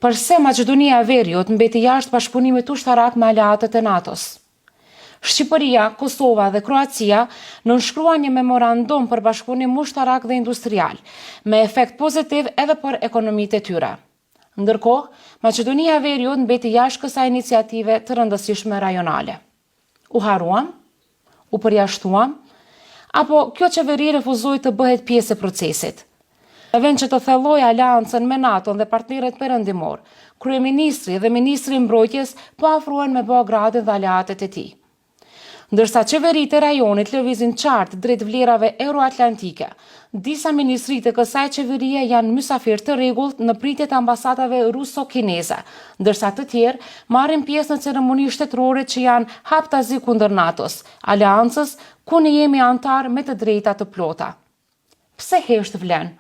Përse Maqedonia e Veriut mbeti jashtë bashkëpunimit ushtarak me aleatët e NATO-s? Shqipëria, Kosova dhe Kroacia nënshkruan një memorandum për bashkëpunim ushtarak dhe industrial, me efekt pozitiv edhe për ekonomitë e tyre. Ndërkohë, Maqedonia e Veriut mbeti jashtë kësaj iniciative të rëndësishme rajonale. U haruam? U përjashtuam? Apo kjo qeveri refuzoi të bëhet pjesë e procesit? Në vend që të thelloj aleancën me NATO dhe partnerët perëndimor, kryeministri dhe ministri i mbrojtjes po afrohen me Beogradin dhe aleatët e tij. Ndërsa qeveritë e rajonit lëvizin qartë drejt vlerave euroatlantike, disa ministri të kësaj qeverie janë mysafir të rregullt në pritjet e ambasadave ruso-kineze, ndërsa të tjerë marrin pjesë në ceremoni shtetërore që janë haptazi kundër NATO-s, aleancës ku ne jemi antar me të drejta të plota. Pse hesht vlen?